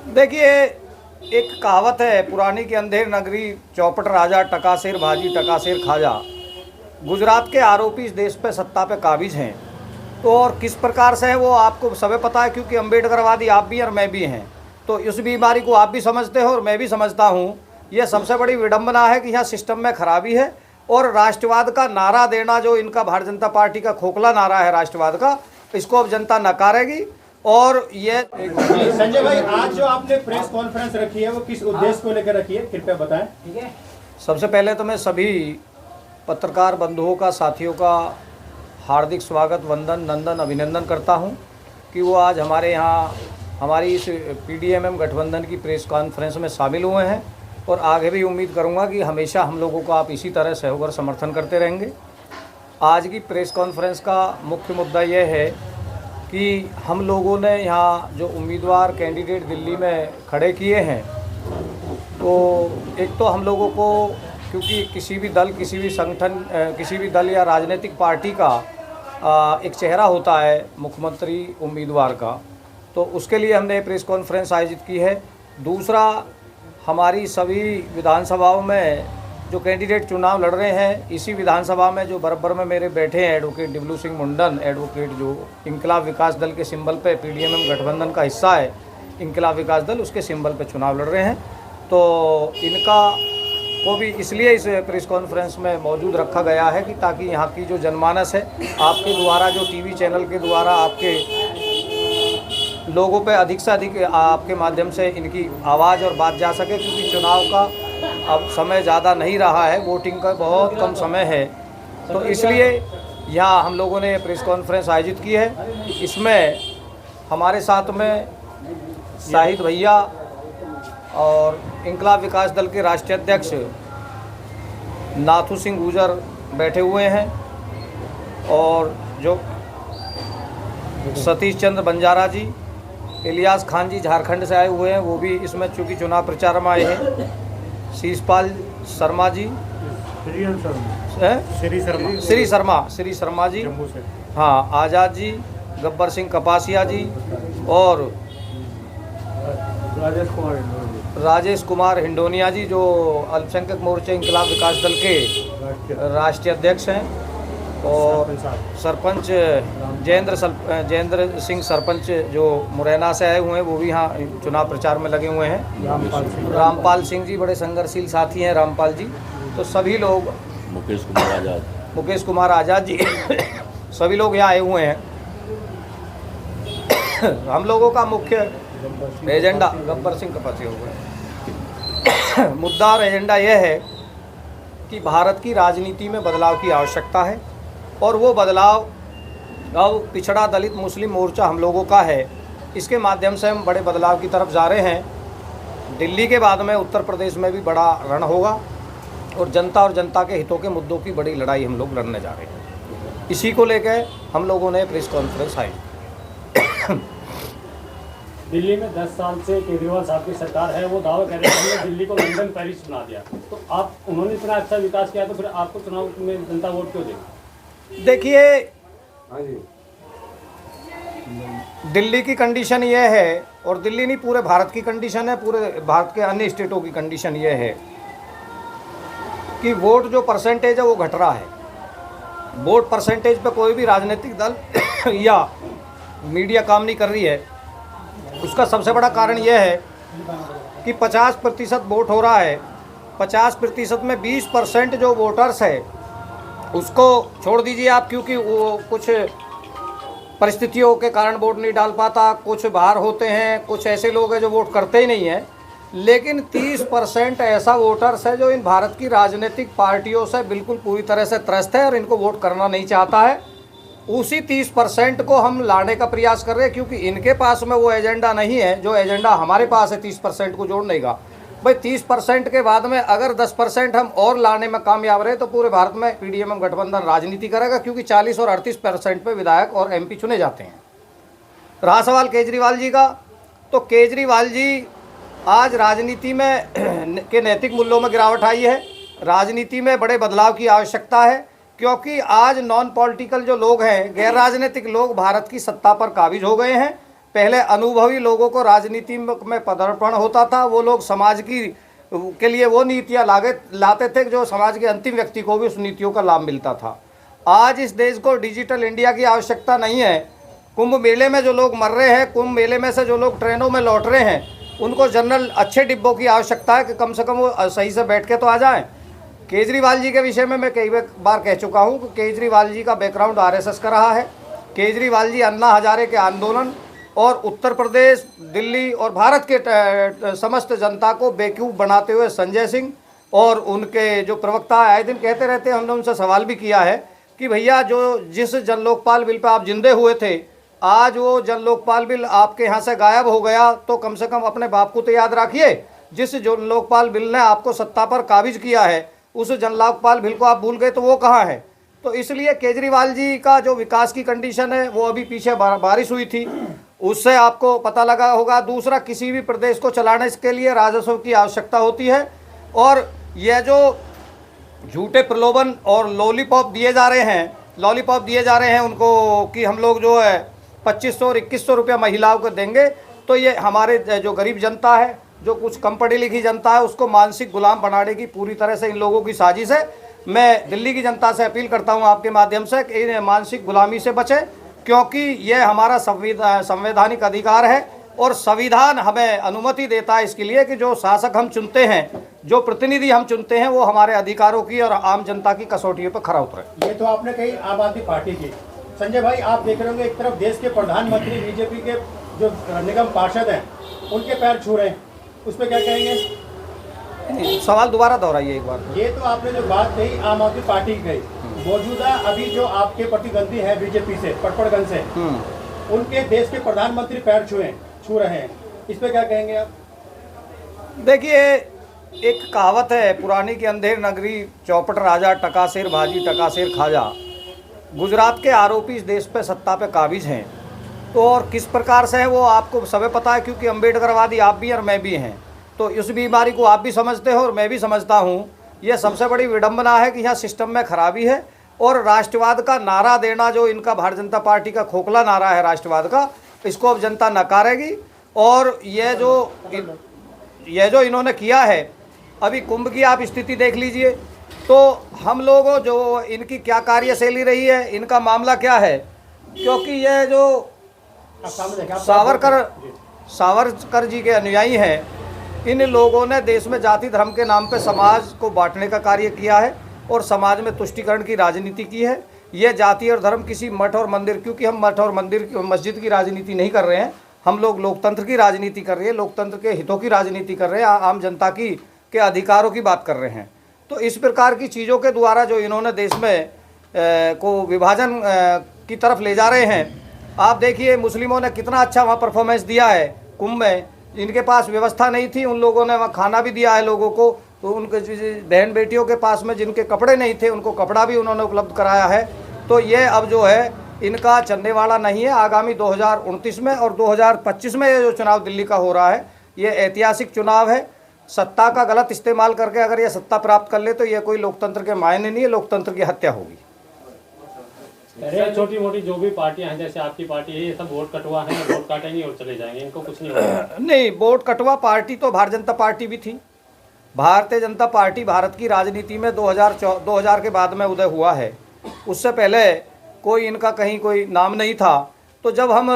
देखिए, एक कहावत है पुरानी कि अंधेर नगरी चौपट राजा, टकासेर भाजी टकासेर खाजा। गुजरात के आरोपी इस देश पे सत्ता पे काबिज हैं। तो और किस प्रकार से है वो आपको सबे पता है, क्योंकि अम्बेडकरवादी आप भी और मैं भी हैं। तो इस बीमारी को आप भी समझते हो और मैं भी समझता हूँ। ये सबसे बड़ी विडंबना है कि यहाँ सिस्टम में खराबी है। और राष्ट्रवाद का नारा देना, जो इनका भारतीय जनता पार्टी का खोखला नारा है राष्ट्रवाद का, इसको अब जनता नकारेगी। और ये संजय भाई, आज जो आपने प्रेस कॉन्फ्रेंस रखी है वो किस उद्देश्य को लेकर रखी है, कृपया बताएं। ठीक है। सबसे पहले तो मैं सभी पत्रकार बंधुओं का, साथियों का हार्दिक स्वागत, वंदन, नंदन, अभिनंदन करता हूं कि वो आज हमारे यहाँ हमारी इस PDMM गठबंधन की प्रेस कॉन्फ्रेंस में शामिल हुए हैं। और आगे भी उम्मीद करूंगा कि हमेशा हम लोगों को आप इसी तरह सहयोग और समर्थन करते रहेंगे। आज की प्रेस कॉन्फ्रेंस का मुख्य मुद्दा यह है कि हम लोगों ने यहाँ जो उम्मीदवार कैंडिडेट दिल्ली में खड़े किए हैं, तो एक तो हम लोगों को, क्योंकि किसी भी दल, किसी भी संगठन, किसी भी दल या राजनीतिक पार्टी का एक चेहरा होता है मुख्यमंत्री उम्मीदवार का, तो उसके लिए हमने प्रेस कॉन्फ्रेंस आयोजित की है। दूसरा, हमारी सभी विधानसभाओं में जो कैंडिडेट चुनाव लड़ रहे हैं, इसी विधानसभा में जो बराबर में मेरे बैठे हैं एडवोकेट डिबलू सिंह मुंडन, एडवोकेट जो इंकलाब विकास दल के सिंबल पे PDMM गठबंधन का हिस्सा है, इंकलाब विकास दल, उसके सिंबल पे चुनाव लड़ रहे हैं। तो इनका को भी इसलिए इस प्रेस कॉन्फ्रेंस में मौजूद रखा गया है कि ताकि यहाँ की जो जनमानस है, आपके द्वारा, जो TV चैनल के द्वारा आपके लोगों पे अधिक से अधिक आपके माध्यम से इनकी आवाज़ और बात जा सके, क्योंकि चुनाव का अब समय ज़्यादा नहीं रहा है, वोटिंग का बहुत कम समय है। तो इसलिए यहाँ हम लोगों ने प्रेस कॉन्फ्रेंस आयोजित की है। इसमें हमारे साथ में शाहिद भैया और इंकलाब विकास दल के राष्ट्रीय अध्यक्ष नाथू सिंह गुजर बैठे हुए हैं, और जो सतीश चंद्र बंजारा जी, इलियास खान जी झारखंड से आए हुए हैं, वो भी इसमें चूँकि चुनाव प्रचार में आए हैं। शीशपाल शर्मा जी, श्री शर्मा जी, हाँ, आज़ाद जी, गब्बर सिंह कपासिया जी, और राजेश कुमार हिंडोनिया जी, जो अल्पसंख्यक मोर्चे इंकलाब विकास दल के राष्ट्रीय अध्यक्ष हैं। और सरपंच जयेंद्र सिंह सरपंच जो मुरैना से आए हुए हैं, वो भी यहाँ चुनाव प्रचार में लगे हुए हैं। रामपाल सिंह जी बड़े संघर्षशील साथी हैं, रामपाल जी। तो सभी लोग, मुकेश कुमार आज़ाद जी सभी लोग यहाँ आए हुए हैं। हम लोगों का मुख्य एजेंडा, गब्बर सिंह कपासी हो गए, मुद्दा और एजेंडा यह है कि भारत की राजनीति में बदलाव की आवश्यकता है। और वो बदलाव अब पिछड़ा दलित मुस्लिम मोर्चा हम लोगों का है, इसके माध्यम से हम बड़े बदलाव की तरफ जा रहे हैं। दिल्ली के बाद में उत्तर प्रदेश में भी बड़ा रण होगा, और जनता और जनता के हितों के मुद्दों की बड़ी लड़ाई हम लोग लड़ने जा रहे हैं। इसी को लेकर हम लोगों ने प्रेस कॉन्फ्रेंस आई। दिल्ली में 10 साल से केजरीवाल साहब की सरकार है, वो दावा कर रहे हैं हमने दिल्ली को लंदन पेरिस बना दिया। तो आप, उन्होंने इतना अच्छा विकास किया, तो फिर आपको चुनाव में जनता वोट क्यों देगी? देखिए, दिल्ली की कंडीशन ये है, और दिल्ली नहीं, पूरे भारत की कंडीशन है, पूरे भारत के अन्य स्टेटों की कंडीशन ये है कि वोट जो परसेंटेज है वो घट रहा है। वोट परसेंटेज पे कोई भी राजनीतिक दल या मीडिया काम नहीं कर रही है। उसका सबसे बड़ा कारण यह है कि 50% वोट हो रहा है। 50% में 20% जो वोटर्स है उसको छोड़ दीजिए आप, क्योंकि वो कुछ परिस्थितियों के कारण वोट नहीं डाल पाता, कुछ बाहर होते हैं, कुछ ऐसे लोग हैं जो वोट करते ही नहीं हैं। लेकिन 30% ऐसा वोटर्स है जो इन भारत की राजनीतिक पार्टियों से बिल्कुल पूरी तरह से त्रस्त है और इनको वोट करना नहीं चाहता है। उसी 30% को हम लाने का प्रयास कर रहे हैं, क्योंकि इनके पास में वो एजेंडा नहीं है जो एजेंडा हमारे पास है 30% को जोड़ने का। भाई 30% के बाद में अगर 10% हम और लाने में कामयाब रहे तो पूरे भारत में PDMM गठबंधन राजनीति करेगा, क्योंकि 40 और 38% पे विधायक और MP चुने जाते हैं। रहा सवाल केजरीवाल जी का, तो केजरीवाल जी आज राजनीति में के नैतिक मूल्यों में गिरावट आई है। राजनीति में बड़े बदलाव की आवश्यकता है, क्योंकि आज नॉन पॉलिटिकल जो लोग हैं, गैर राजनीतिक लोग भारत की सत्ता पर काबिज हो गए हैं। पहले अनुभवी लोगों को राजनीति में पदार्पण होता था, वो लोग समाज की के लिए वो नीतियाँ लाते थे जो समाज के अंतिम व्यक्ति को भी उस नीतियों का लाभ मिलता था। आज इस देश को डिजिटल इंडिया की आवश्यकता नहीं है। कुंभ मेले में जो लोग मर रहे हैं, कुंभ मेले में से जो लोग ट्रेनों में लौट रहे हैं, उनको जनरल अच्छे डिब्बों की आवश्यकता है कि कम से कम वो सही से बैठ के तो आ जाएं। केजरीवाल जी के विषय में मैं कई बार कह चुका हूं कि केजरीवाल जी का बैकग्राउंड आरएसएस का रहा है। केजरीवाल जी अन्ना हजारे के आंदोलन और उत्तर प्रदेश, दिल्ली और भारत के समस्त जनता को बेवकूफ़ बनाते हुए संजय सिंह और उनके जो प्रवक्ता आए दिन कहते रहते हैं, हमने उनसे सवाल भी किया है कि भैया जो जिस जन लोकपाल बिल पर आप जिंदे हुए थे, आज वो जन लोकपाल बिल आपके यहाँ से गायब हो गया, तो कम से कम अपने बाप को तो याद रखिए। जिस जन लोकपाल बिल ने आपको सत्ता पर काबिज किया है, उस जन लोकपाल बिल को आप भूल गए, तो वो कहाँ है? तो इसलिए केजरीवाल जी का जो विकास की कंडीशन है वो अभी पीछे बारिश हुई थी, उससे आपको पता लगा होगा। दूसरा, किसी भी प्रदेश को चलाने के लिए राजस्व की आवश्यकता होती है, और यह जो झूठे प्रलोभन और लॉलीपॉप दिए जा रहे हैं उनको कि हम लोग जो है 2500 और 2100 रुपया महिलाओं को देंगे, तो ये हमारे जो गरीब जनता है, जो कुछ कम पढ़ी लिखी जनता है, उसको मानसिक गुलाम बनाने की पूरी तरह से इन लोगों की साजिश है। मैं दिल्ली की जनता से अपील करता हूं आपके माध्यम से कि इन मानसिक गुलामी से बचें, क्योंकि यह हमारा संवैधानिक अधिकार है और संविधान हमें अनुमति देता है इसके लिए कि जो शासक हम चुनते हैं, जो प्रतिनिधि हम चुनते हैं, वो हमारे अधिकारों की और आम जनता की कसौटियों पर खरा उतरे। ये तो आपने कही आम आदमी पार्टी की। संजय भाई, आप देख रहे होंगे एक तरफ देश के प्रधानमंत्री बीजेपी के जो निगम पार्षद हैं उनके पैर छू रहे हैं, उस पर क्या कहेंगे? सवाल दोबारा दोहराइए एक बार। ये तो आपने जो बात कही आम आदमी पार्टी की कही, मौजूदा अभी जो आपके प्रतिद्वंदी है बीजेपी से, पटपड़गंज से, उनके देश के प्रधानमंत्री पैर छू रहे हैं, इस पे क्या कहेंगे आप? देखिए, एक कहावत है पुरानी की, अंधेर नगरी चौपट राजा, टकासेर भाजी टकासेर खाजा। गुजरात के आरोपी इस देश पे सत्ता पे काबिज हैं, तो और किस प्रकार से है वो आपको सबे पता है, क्योंकि अम्बेडकरवादी आप भी और मैं भी हैं, तो इस बीमारी को आप भी समझते हो और मैं भी समझता हूँ। यह सबसे बड़ी विडंबना है कि यहाँ सिस्टम में खराबी है, और राष्ट्रवाद का नारा देना जो इनका भारतीय जनता पार्टी का खोखला नारा है राष्ट्रवाद का, इसको अब जनता नकारेगी। और यह जो इन्होंने किया है, अभी कुंभ की आप स्थिति देख लीजिए, तो हम लोगों जो इनकी क्या कार्यशैली रही है, इनका मामला क्या है, क्योंकि यह जो सावरकर जी के अनुयायी हैं, इन लोगों ने देश में जाति धर्म के नाम पे समाज को बांटने का कार्य किया है और समाज में तुष्टीकरण की राजनीति की है। यह जाति और धर्म किसी मठ और मंदिर, क्योंकि हम मठ और मस्जिद की राजनीति नहीं कर रहे हैं, हम लोग लोकतंत्र की राजनीति कर रहे हैं, लोकतंत्र के हितों की राजनीति कर रहे हैं, आम जनता के अधिकारों की बात कर रहे हैं। तो इस प्रकार की चीज़ों के द्वारा जो इन्होंने देश में को विभाजन की तरफ ले जा रहे हैं। आप देखिए, मुस्लिमों ने कितना अच्छा वहाँ परफॉर्मेंस दिया है कुंभ में। इनके पास व्यवस्था नहीं थी, उन लोगों ने वहाँ खाना भी दिया है लोगों को, तो उनके बहन बेटियों के पास में जिनके कपड़े नहीं थे उनको कपड़ा भी उन्होंने उपलब्ध कराया है। तो ये अब जो है इनका चलने वाला नहीं है। आगामी 2029 में और 2025 में ये जो चुनाव दिल्ली का हो रहा है, ये ऐतिहासिक चुनाव है। सत्ता का गलत इस्तेमाल करके अगर ये सत्ता प्राप्त कर ले तो ये कोई लोकतंत्र के मायने नहीं है, लोकतंत्र की हत्या होगी। छोटी मोटी जो भी पार्टियां हैं, जैसे आपकी पार्टी है, ये सब वोट कटवा है, वोट काटेंगे और चले जाएंगे, इनको कुछ नहीं होगा। नहीं, वोट कटवा पार्टी तो भारतीय जनता पार्टी भी थी। भारतीय जनता पार्टी भारत की राजनीति में 2000 के बाद में उदय हुआ है। उससे पहले कोई इनका कहीं कोई नाम नहीं था। तो जब हम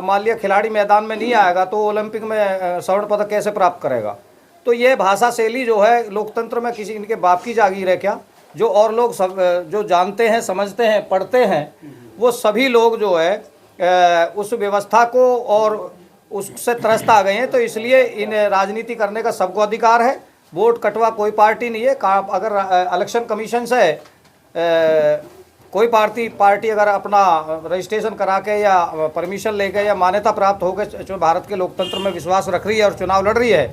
मान लिया खिलाड़ी मैदान में नहीं आएगा तो ओलंपिक में स्वर्ण पदक कैसे प्राप्त करेगा? तो ये भाषा शैली जो है लोकतंत्र में किसी इनके बाप की जागीर है क्या? जो और लोग सब जो जानते हैं, समझते हैं, पढ़ते हैं, वो सभी लोग जो है उस व्यवस्था को और उससे त्रस्त आ गए हैं। तो इसलिए इन राजनीति करने का सबको अधिकार है। वोट कटवा कोई पार्टी नहीं है। अगर इलेक्शन कमीशन से कोई पार्टी अगर अपना रजिस्ट्रेशन करा के या परमिशन लेके या मान्यता प्राप्त होकर जो भारत के लोकतंत्र में विश्वास रख रही है और चुनाव लड़ रही है,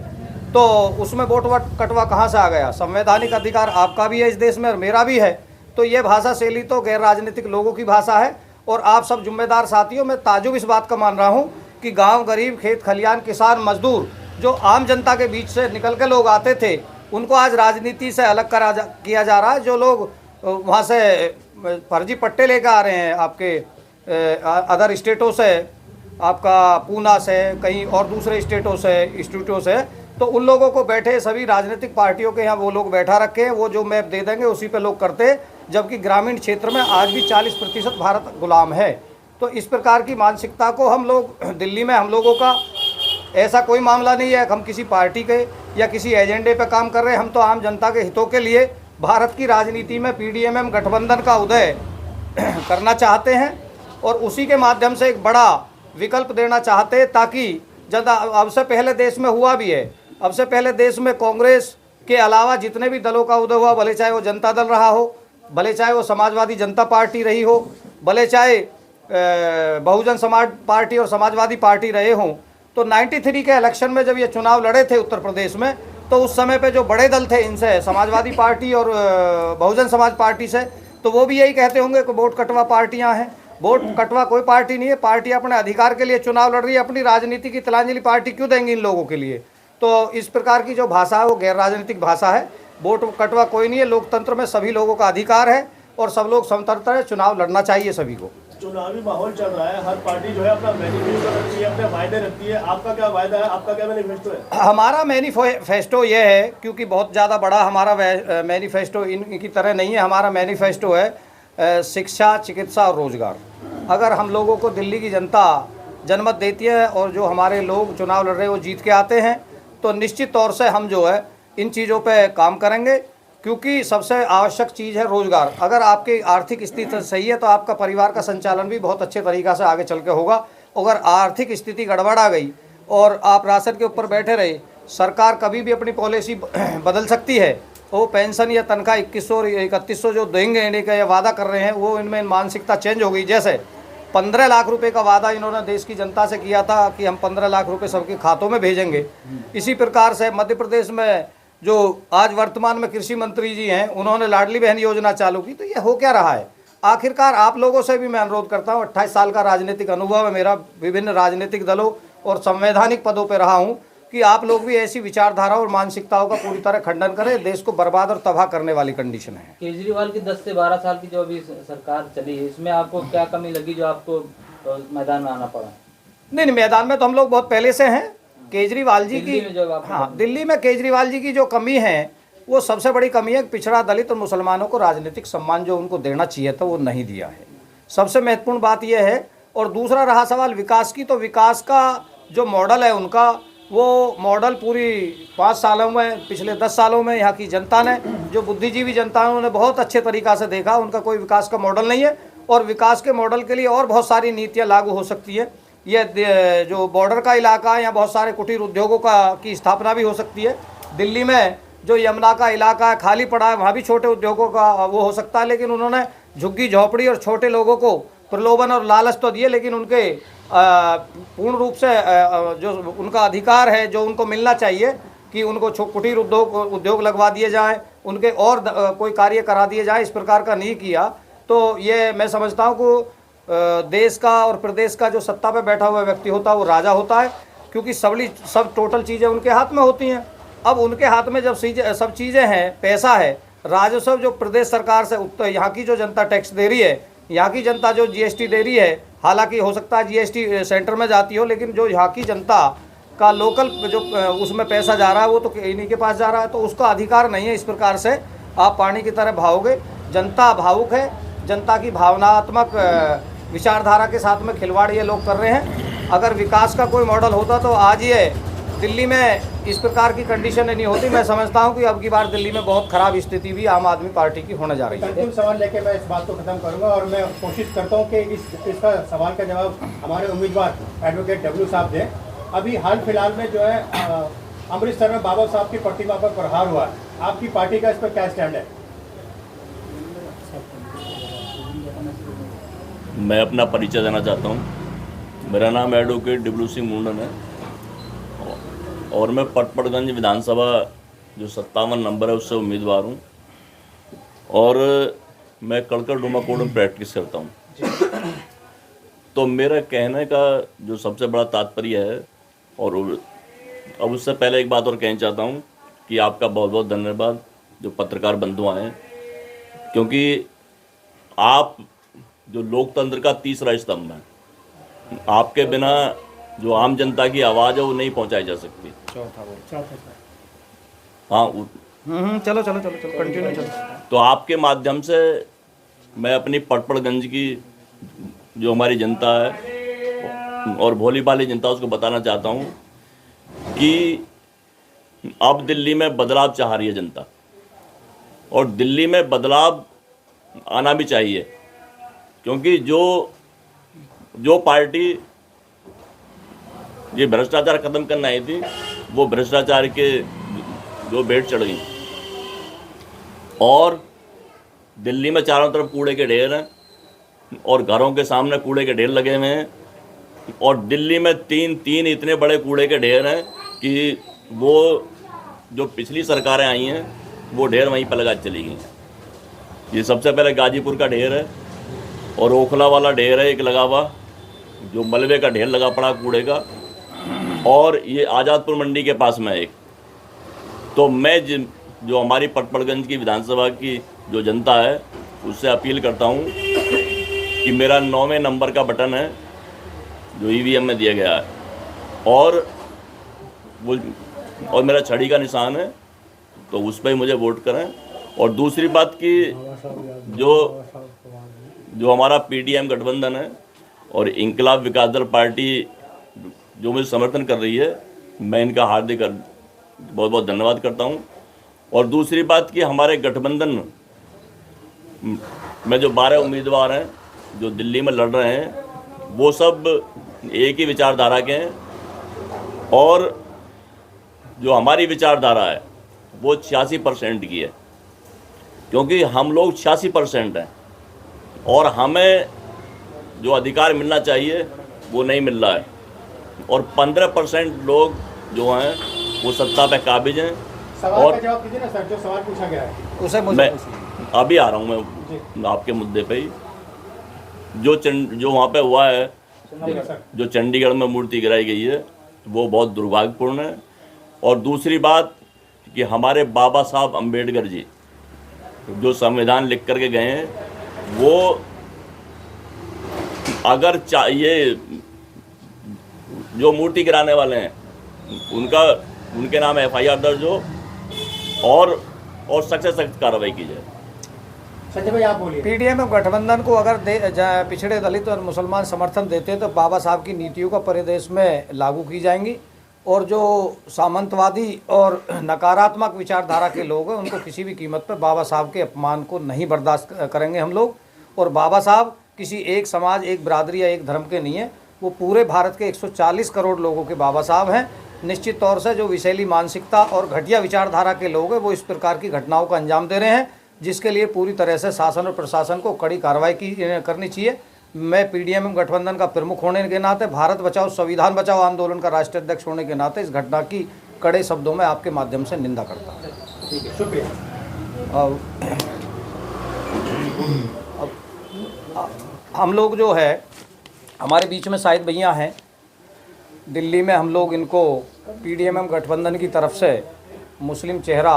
तो उसमें वोट कटवा कहाँ से आ गया? संवैधानिक अधिकार आपका भी है इस देश में और मेरा भी है। तो ये भाषा शैली तो गैर राजनीतिक लोगों की भाषा है। और आप सब जिम्मेदार साथियों, मैं ताजुब इस बात का मान रहा हूँ कि गांव गरीब, खेत खलियान, किसान, मजदूर, जो आम जनता के बीच से निकल के लोग आते थे, उनको आज राजनीति से अलग किया जा रहा है। जो लोग वहाँ से फर्जी पट्टे लेकर आ रहे हैं आपके अदर स्टेटों से, आपका पूना से, कहीं और दूसरे स्टेटों से, इंस्टीट्यूटों से, तो उन लोगों को बैठे सभी राजनीतिक पार्टियों के यहाँ वो लोग बैठा रखे हैं, वो जो मैप दे देंगे उसी पे लोग करते, जबकि ग्रामीण क्षेत्र में आज भी 40% भारत गुलाम है। तो इस प्रकार की मानसिकता को हम लोग दिल्ली में, हम लोगों का ऐसा कोई मामला नहीं है हम किसी पार्टी के या किसी एजेंडे पे काम कर रहे हैं। हम तो आम जनता के हितों के लिए भारत की राजनीति में PDMM गठबंधन का उदय करना चाहते हैं और उसी के माध्यम से एक बड़ा विकल्प देना चाहते हैं, ताकि जनता, अब से पहले देश में हुआ भी है, अब से पहले देश में कांग्रेस के अलावा जितने भी दलों का उदय हुआ, भले चाहे वो जनता दल रहा हो, भले चाहे वो समाजवादी जनता पार्टी रही हो, भले चाहे बहुजन समाज पार्टी और समाजवादी पार्टी रहे हों, तो 93 के इलेक्शन में जब ये चुनाव लड़े थे उत्तर प्रदेश में, तो उस समय पे जो बड़े दल थे इनसे, समाजवादी पार्टी और बहुजन समाज पार्टी से, तो वो भी यही कहते होंगे कि वोट कटवा पार्टियां हैं। वोट कटवा कोई पार्टी नहीं है, पार्टी अपने अधिकार के लिए चुनाव लड़ रही है, अपनी राजनीति की तिलांजलि पार्टी क्यों देंगी इन लोगों के लिए। तो इस प्रकार की जो भाषा है वो गैर राजनीतिक भाषा है। वोट कटवा कोई नहीं है, लोकतंत्र में सभी लोगों का अधिकार है और सब लोग स्वतंत्र है, चुनाव लड़ना चाहिए सभी को। चुनावी माहौल चल रहा है, हर पार्टी जो है अपना मैनिफेस्टो रखती है, अपने वायदे रखती है। आपका क्या वायदा है, आपका क्या मैनिफेस्टो है? हमारा मैनिफेस्टो ये है, क्योंकि बहुत ज़्यादा बड़ा हमारा मैनिफेस्टो इनकी तरह नहीं है। हमारा मैनिफेस्टो है शिक्षा, चिकित्सा और रोजगार। अगर हम लोगों को दिल्ली की जनता जनमत देती है और जो हमारे लोग चुनाव लड़ रहे हैं वो जीत के आते हैं, तो निश्चित तौर से हम जो है इन चीज़ों पे काम करेंगे, क्योंकि सबसे आवश्यक चीज़ है रोज़गार। अगर आपकी आर्थिक स्थिति सही है तो आपका परिवार का संचालन भी बहुत अच्छे तरीक़ा से आगे चल के होगा। अगर आर्थिक स्थिति गड़बड़ आ गई और आप राशन के ऊपर बैठे रहे, सरकार कभी भी अपनी पॉलिसी बदल सकती है। वो पेंशन या तनख्वाह 2100 और 3100 जो देंगे इन्हें का ये वादा कर रहे हैं, वो इनमें मानसिकता चेंज हो गई। जैसे 15 लाख रुपए का वादा इन्होंने देश की जनता से किया था कि हम 15 लाख रुपए सबके खातों में भेजेंगे। इसी प्रकार से मध्य प्रदेश में जो आज वर्तमान में कृषि मंत्री जी हैं, उन्होंने लाडली बहन योजना चालू की। तो ये हो क्या रहा है? आखिरकार आप लोगों से भी मैं अनुरोध करता हूँ, 28 साल का राजनीतिक अनुभव है मेरा, विभिन्न राजनीतिक दलों और संवैधानिक पदों पर रहा हूँ, कि आप लोग भी ऐसी विचारधारा और मानसिकताओं का पूरी तरह खंडन करें। देश को बर्बाद और तबाह करने वाली कंडीशन है। केजरीवाल की 10 से 12 साल की जो अभी सरकार चली है, इसमें आपको क्या कमी लगी जो आपको मैदान में आना पड़ा? नहीं, मैदान में तो हम लोग बहुत पहले से हैं। केजरीवाल जी की, हाँ, दिल्ली में केजरीवाल जी की जो कमी है वो सबसे बड़ी कमी है, पिछड़ा, दलित और मुसलमानों को राजनीतिक सम्मान जो उनको देना चाहिए था वो नहीं दिया है। सबसे महत्वपूर्ण बात यह है। और दूसरा रहा सवाल विकास की, तो विकास का जो मॉडल है उनका, वो मॉडल पूरी 5 सालों में, पिछले 10 सालों में यहाँ की जनता ने, जो बुद्धिजीवी जनता है, उन्होंने बहुत अच्छे तरीक़ा से देखा। उनका कोई विकास का मॉडल नहीं है और विकास के मॉडल के लिए और बहुत सारी नीतियाँ लागू हो सकती है। ये जो बॉर्डर का इलाका है, यहाँ बहुत सारे कुटीर उद्योगों की स्थापना भी हो सकती है। दिल्ली में जो यमुना का इलाका है खाली पड़ा है, वहाँ भी छोटे उद्योगों का वो हो सकता है। लेकिन उन्होंने झुग्गी झोपड़ी और छोटे लोगों को प्रलोभन और लालच तो दिए, लेकिन उनके पूर्ण रूप से जो उनका अधिकार है, जो उनको मिलना चाहिए कि उनको कुटीर उद्योग लगवा दिए जाएँ, उनके और कोई कार्य करा दिए जाए, इस प्रकार का नहीं किया। तो ये मैं समझता हूँ कि देश का और प्रदेश का जो सत्ता पे बैठा हुआ व्यक्ति होता है वो राजा होता है, क्योंकि सब टोटल चीज़ें उनके हाथ में होती हैं। अब उनके हाथ में जब सब चीज़ें हैं, पैसा है, राजस्व जो प्रदेश सरकार से यहाँ की जो जनता टैक्स दे रही है, यहाँ की जनता जो GST दे रही है, हालांकि हो सकता है GST सेंटर में जाती हो, लेकिन जो यहाँ की जनता का लोकल जो उसमें पैसा जा रहा है वो तो इन्हीं के पास जा रहा है। तो उसका अधिकार नहीं है। इस प्रकार से आप पानी की तरह बहाओगे। जनता भावुक है, जनता की भावनात्मक विचारधारा के साथ में खिलवाड़ ये लोग कर रहे हैं। अगर विकास का कोई मॉडल होता तो आज ये दिल्ली में इस प्रकार की कंडीशन नहीं होती। मैं समझता हूं कि अब की बार दिल्ली में बहुत खराब स्थिति भी आम आदमी पार्टी की होने जा रही है। अंतिम सवाल लेके मैं इस बात को खत्म करूंगा और मैं कोशिश करता हूं कि इसका सवाल का जवाब हमारे उम्मीदवार एडवोकेट डब्ल्यू साहब दें। अभी हाल फिलहाल में जो है अमृतसर में बाबा साहब की प्रतिमा पर प्रहार हुआ, आपकी पार्टी का इस पर क्या स्टैंड है? मैं अपना परिचय देना चाहता हूँ। मेरा नाम एडवोकेट डब्ल्यू सिंह मुंडन है और मैं पटपड़गंज विधानसभा जो 57 नंबर है उससे उम्मीदवार हूँ और मैं कड़कड़ डुमा कोर्ट में प्रैक्टिस करता हूँ। तो मेरा कहने का जो सबसे बड़ा तात्पर्य है, और अब उससे पहले एक बात और कहना चाहता हूँ कि आपका बहुत बहुत धन्यवाद जो पत्रकार बंधु आए, क्योंकि आप जो लोकतंत्र का तीसरा स्तंभ है आपके बिना जो आम जनता की आवाज़ है वो नहीं पहुंचाई जा सकती। हाँ चलो चलो चलो चलो कंटिन्यू चलो। तो आपके माध्यम से मैं अपनी पटपड़गंज की जो हमारी जनता है और भोली भाली जनता उसको बताना चाहता हूँ कि अब दिल्ली में बदलाव चाह रही है जनता, और दिल्ली में बदलाव आना भी चाहिए, क्योंकि जो पार्टी ये भ्रष्टाचार खत्म करना आई थी वो भ्रष्टाचार के जो बेट चढ़ गई, और दिल्ली में चारों तरफ कूड़े के ढेर हैं और घरों के सामने कूड़े के ढेर लगे हुए हैं, और दिल्ली में तीन इतने बड़े कूड़े के ढेर हैं कि वो जो पिछली सरकारें आई हैं वो ढेर वहीं पर लगा चली गई। ये सबसे पहले गाजीपुर का ढेर है और ओखला वाला ढेर है एक लगा हुआ, जो मलबे का ढेर लगा पड़ा कूड़े का, और ये आज़ादपुर मंडी के पास में एक। तो मैं जो हमारी पटपड़गंज की विधानसभा की जो जनता है उससे अपील करता हूँ कि मेरा 9वें नंबर का बटन है जो ईवीएम में दिया गया है, और मेरा छड़ी का निशान है, तो उस पर ही मुझे वोट करें। और दूसरी बात कि जो हमारा पीडीएम गठबंधन है और इंकलाब विकास दल पार्टी जो मुझे समर्थन कर रही है, मैं इनका हार्दिक बहुत बहुत धन्यवाद करता हूं। और दूसरी बात कि हमारे गठबंधन में जो 12 उम्मीदवार हैं जो दिल्ली में लड़ रहे हैं वो सब एक ही विचारधारा के हैं, और जो हमारी विचारधारा है वो 86% की है, क्योंकि हम लोग 86% हैं और हमें जो अधिकार मिलना चाहिए वो नहीं मिल रहा है, और 15% लोग जो हैं वो सत्ता पे काबिज हैं। सवाल और का जवाब दीजिए ना सर, जो सवाल पूछा गया है। उसे मुझे मैं अभी आ रहा हूँ मैं आपके मुद्दे पे ही। जो वहाँ पे हुआ है, जो चंडीगढ़ में मूर्ति गिराई गई है वो बहुत दुर्भाग्यपूर्ण है। और दूसरी बात कि हमारे बाबा साहब अम्बेडकर जी जो संविधान लिख करके गए हैं, वो अगर ये जो मूर्ति गिराने वाले हैं उनके नाम FIR दर्ज हो और सख्त से सख्त कार्रवाई की जाए। संजय भाई आप बोलिए। पीडीएम गठबंधन को अगर पिछड़े दलित और मुसलमान समर्थन देते तो बाबा साहब की नीतियों का परिदेश में लागू की जाएंगी, और जो सामंतवादी और नकारात्मक विचारधारा के लोग हैं उनको किसी भी कीमत पर बाबा साहब के अपमान को नहीं बर्दाश्त करेंगे हम लोग। और बाबा साहब किसी एक समाज, एक बिरादरी या एक धर्म के नहीं है, वो पूरे भारत के 140 करोड़ लोगों के बाबा साहब हैं। निश्चित तौर से जो विषैली मानसिकता और घटिया विचारधारा के लोग हैं वो इस प्रकार की घटनाओं का अंजाम दे रहे हैं, जिसके लिए पूरी तरह से शासन और प्रशासन को कड़ी कार्रवाई करनी चाहिए। मैं पीडीएम गठबंधन का प्रमुख होने के नाते, भारत बचाओ संविधान बचाओ आंदोलन का राष्ट्रीय अध्यक्ष होने के नाते इस घटना की कड़े शब्दों में आपके माध्यम से निंदा करता हूँ। ठीक है, शुक्रिया। अब हम लोग जो है हमारे बीच में शाहिद भैया हैं दिल्ली में, हम लोग इनको पीडीएम गठबंधन की तरफ से मुस्लिम चेहरा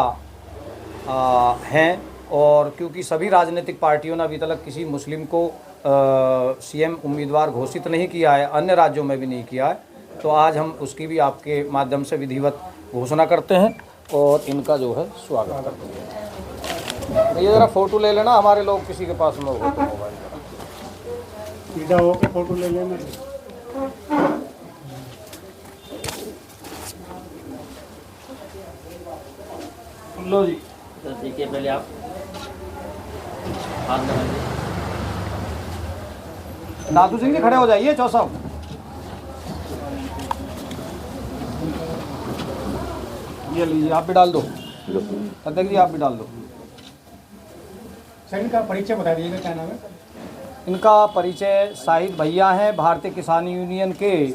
हैं, और क्योंकि सभी राजनीतिक पार्टियों ने अभी तक किसी मुस्लिम को सीएम उम्मीदवार घोषित नहीं किया है, अन्य राज्यों में भी नहीं किया है, तो आज हम उसकी भी आपके माध्यम से विधिवत घोषणा करते हैं और इनका जो है स्वागत करते हैं। ये ज़रा फ़ोटो ले लेना, हमारे लोग किसी के पास में हो तो मोबाइल सीधा होके फोटो ले लेना। लो जी। तो देखिए पहले आप हाथ लगाइए। नाथू सिंह जी खड़े हो जाइए, चौ साहब। ये लीजिए, आप भी डाल दो। अध्यक्ष जी आप भी डाल दो। सर इनका परिचय बता दीजिएगा, क्या नाम है? इनका परिचय शाहिद भैया हैं, भारतीय किसान यूनियन के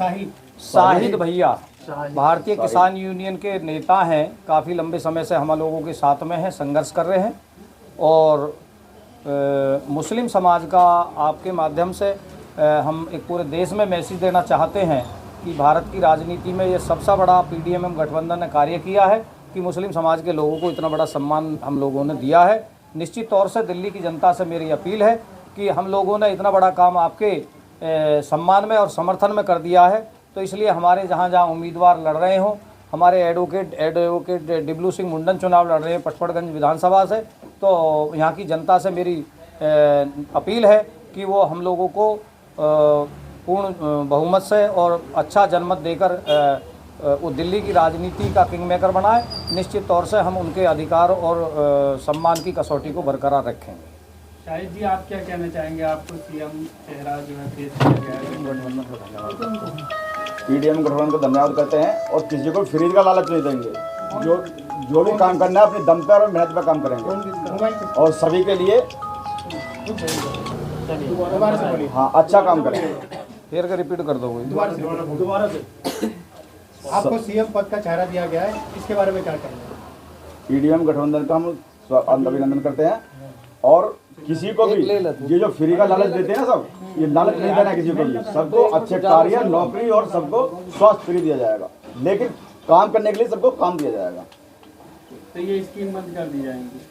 शाहिद भैया भारतीय किसान यूनियन के नेता हैं, काफ़ी लंबे समय से हम लोगों के साथ में हैं, संघर्ष कर रहे हैं, और मुस्लिम समाज का आपके माध्यम से हम एक पूरे देश में मैसेज देना चाहते हैं कि भारत की राजनीति में ये सबसे बड़ा पीडीएम गठबंधन ने कार्य किया है कि मुस्लिम समाज के लोगों को इतना बड़ा सम्मान हम लोगों ने दिया है। निश्चित तौर से दिल्ली की जनता से मेरी अपील है कि हम लोगों ने इतना बड़ा काम आपके सम्मान में और समर्थन में कर दिया है। तो इसलिए हमारे जहाँ जहाँ उम्मीदवार लड़ रहे हों, हमारे एडवोकेट डिब्लू सिंह मुंडन चुनाव लड़ रहे हैं पचपड़गंज विधानसभा से, तो यहाँ की जनता से मेरी अपील है कि वो हम लोगों को पूर्ण बहुमत से और अच्छा जनमत देकर वो दिल्ली की राजनीति का किंग मेकर बनाए। निश्चित तौर से हम उनके अधिकार और सम्मान की कसौटी को बरकरार रखेंगे। शाहिद जी, आप क्या कहना चाहेंगे? आपको सीएम चेहरा जो है पेश किया गया है। पीडीएम गठबंधन को धन्यवाद करते हैं और किसी को फ्री का लालच नहीं देंगे। जो भी काम करना है अपनी दम पर और मेहनत पर काम करेंगे और सभी के लिए हाँ अच्छा काम करेंगे। फिर रिपीट कर दो दोबारा से आपको सीएम पद का चेहरा दिया गया है, इसके बारे में क्या कहेंगे? पीडीएम गठबंधन का हम अभिनंदन करते हैं और किसी को भी ये जो फ्री का लालच देते हैं ना, सब ये लालच नहीं देना किसी को भी। सबको अच्छे कार्य, नौकरी और सबको स्वास्थ्य फ्री दिया जाएगा, लेकिन काम करने के लिए सबको काम दिया जाएगा। तो ये स्कीम बंद कर दी जाएंगी?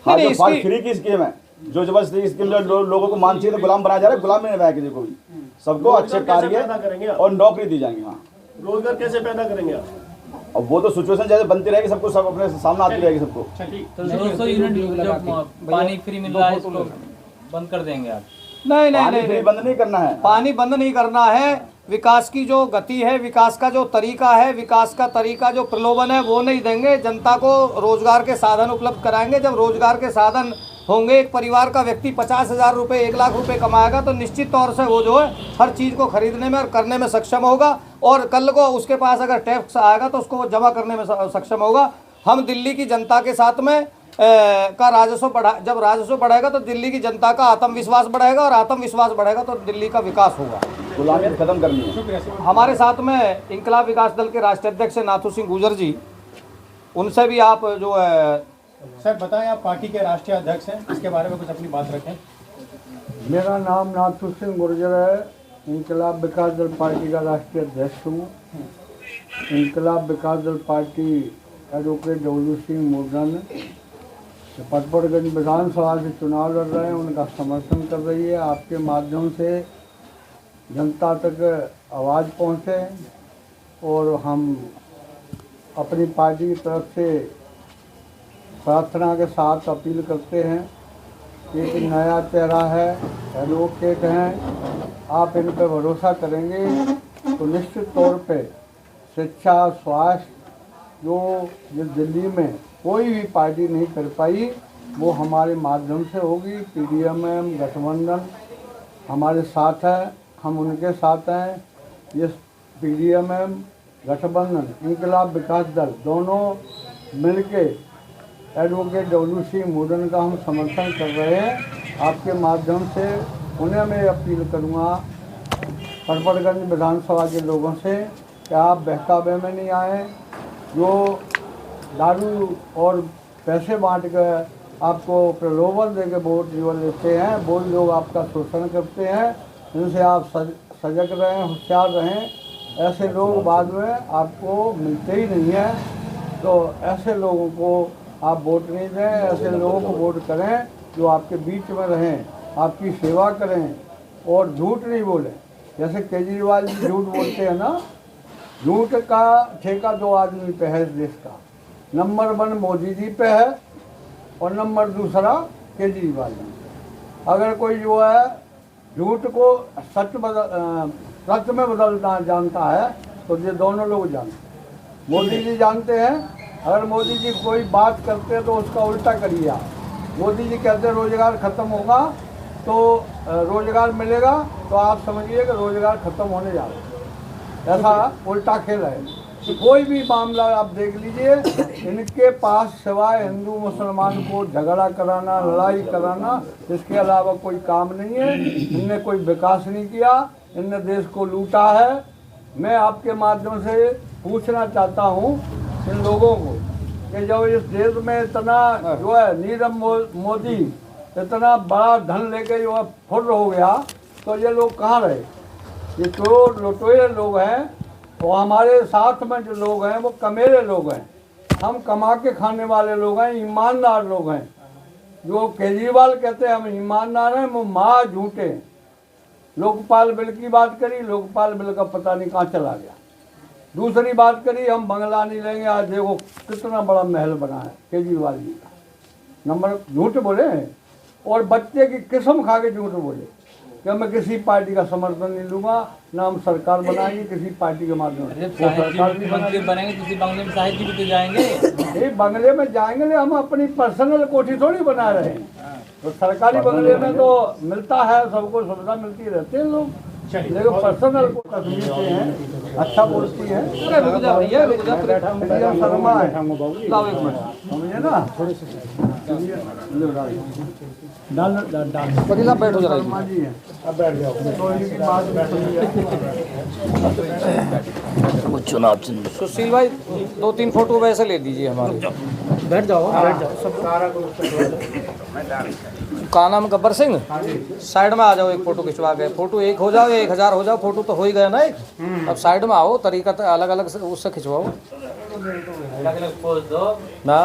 हाँ, जो फल फ्री की स्कीम है, जो जबरदस्ती स्कीम जो लोगों को मानसिक तो गुलाम बनाया जा रहा है, गुलाम नहीं बनाया किसी को भी। सबको अच्छे कार्य और नौकरी दी जाएंगी। हाँ, रोजगार कैसे पैदा करेंगे आप? अब वो तो सिचुएशन जैसे बनती रहेगी, सबको सब अपने सामने आती रहेगी सबको। तो 200 यूनिट जो पानी फ्री मिल रहा है इसको बंद कर देंगे आप? नहीं पानी फ्री बंद नहीं करना है, पानी बंद नहीं करना है। विकास की जो गति है, विकास का जो तरीका है, विकास का तरीका जो प्रलोभन है वो नहीं देंगे। जनता को रोजगार के साधन उपलब्ध कराएंगे। जब रोजगार के साधन होंगे, एक परिवार का व्यक्ति 50,000 रुपये 1 लाख रुपए कमाएगा तो निश्चित तौर से वो जो है हर चीज़ को खरीदने में और करने में सक्षम होगा। और कल को उसके पास अगर टैक्स आएगा तो उसको वो जमा करने में सक्षम होगा। हम दिल्ली की जनता के साथ में का राजस्व जब राजस्व बढ़ेगा तो दिल्ली की जनता का आत्मविश्वास बढ़ेगा और आत्मविश्वास बढ़ेगा तो दिल्ली का विकास होगा। गुलामी खत्म करनी है। हमारे साथ में इंकलाब विकास दल के राष्ट्रीय अध्यक्ष नाथू सिंह गुर्जर जी, उनसे भी आप जो है सर बताएं, आप पार्टी के राष्ट्रीय अध्यक्ष हैं, इसके बारे में कुछ अपनी बात रखें। मेरा नाम नाथू सिंह गुर्जर है, इंकलाब विकास दल पार्टी का राष्ट्रीय अध्यक्ष हूँ। इंकलाब विकास दल पार्टी एडवोकेट डब्लू सिंह मुंडन पचपड़गंज विधानसभा से चुनाव लड़ रहे हैं, उनका समर्थन कर रही है। आपके माध्यम से जनता तक आवाज़ पहुँचे और हम अपनी पार्टी की तरफ से प्रार्थना के साथ अपील करते हैं कि एक नया चेहरा है, एडवोकेट हैं, आप इन पर भरोसा करेंगे तो निश्चित तौर पे शिक्षा, स्वास्थ्य जो दिल्ली में कोई भी पार्टी नहीं कर पाई वो हमारे माध्यम से होगी। पीडीएम गठबंधन हमारे साथ है, हम उनके साथ हैं। ये पीडीएम गठबंधन इंकलाब विकास दल दोनों मिलके एडवोकेट डब्लू सिंह मुंडन का हम समर्थन कर रहे हैं। आपके माध्यम से उन्हें मैं अपील करूँगा पचपड़गंज विधानसभा के लोगों से कि आप बहकावे में नहीं आए। जो दारू और पैसे बांट कर आपको प्रलोभन दे के वोट जो लेते हैं, वो लोग आपका शोषण करते हैं। इनसे आप सजग रहें, होशियार रहें। ऐसे लोग बाद में आपको मिलते ही नहीं हैं, तो ऐसे लोगों को आप वोट नहीं दें। ऐसे लोगों को वोट करें जो आपके बीच में रहें, आपकी सेवा करें और झूठ नहीं बोलें। जैसे केजरीवाल जी झूठ बोलते हैं ना, झूठ का ठेका 2 आदमी पे है इस देश का। नंबर 1 मोदी जी पे है और नंबर 2 केजरीवाल जी। अगर कोई जो है झूठ को सच में बदलना जानता है तो ये दोनों लोग जानते हैं। मोदी जी जानते हैं, अगर मोदी जी कोई बात करते हैं तो उसका उल्टा करिए आप। मोदी जी कहते रोजगार खत्म होगा तो रोजगार मिलेगा, तो आप समझिए कि रोजगार खत्म होने जा रहा है। ऐसा उल्टा खेल है। कोई भी मामला आप देख लीजिए, इनके पास सिवाय हिंदू मुसलमान को झगड़ा कराना, लड़ाई कराना, इसके अलावा कोई काम नहीं है। इनने कोई विकास नहीं किया, इनने देश को लूटा है। मैं आपके माध्यम से पूछना चाहता हूँ इन लोगों को कि जब इस देश में इतना जो है नीरव मोदी इतना बड़ा धन लेके जो है फुर्र हो गया, तो ये लोग कहाँ रहे? ये तो लुटेरे लोग हैं। और हमारे साथ में जो लोग हैं वो कमेरे लोग हैं। हम कमा के खाने वाले लोग हैं, ईमानदार लोग हैं। जो केजरीवाल कहते हैं हम ईमानदार हैं, वो माँ झूठे। लोकपाल बिल की बात करी, लोकपाल बिल का पता नहीं कहाँ चला गया। दूसरी बात करी हम बंगला नहीं लेंगे, आज देखो कितना बड़ा महल बना है केजरीवाल जी का। नंबर झूठ बोले और बच्चे की किस्म खा के झूठ बोले कि मैं किसी पार्टी का समर्थन नहीं लूंगा, ना हम सरकार बनाएंगे किसी पार्टी के माध्यम से। वो सरकार भी मंत्री बनेंगे किसी बंगले में साहित्य भी तो जाएंगे। ये बंगले में जाएंगे, हम अपनी पर्सनल कोठी थोड़ी बना रहे हैं। तो सरकारी बंगले में तो मिलता है, सबको सुविधा मिलती रहती है लोग, लेकिन पर्सनल को तस्वीर से हैं, अच्छा बोलती है। रुक जा भैया, रुक जा। प्रिया शर्मा है, लाओ एक मिनट, समझे ना। वकील साहब बैठो जरा। शर्मा जी हैं, अब बैठ जाओ। तो इनकी बात चुनाव चिन्ह सुशील भाई 2-3 फोटो वैसे ले दीजिए हमारे। बैठ जाओ, बैठ जाओ सब। का नाम गब्बर सिंह, साइड में आ जाओ, एक फोटो खिंचवा गए। फोटो एक हो जाओ या 1000 हो जाओ, फोटो तो हो ही गया ना एक। अब साइड में आओ, तरीका तो अलग अलग उससे खिंचवाओ अलग अलग पोज दो ना।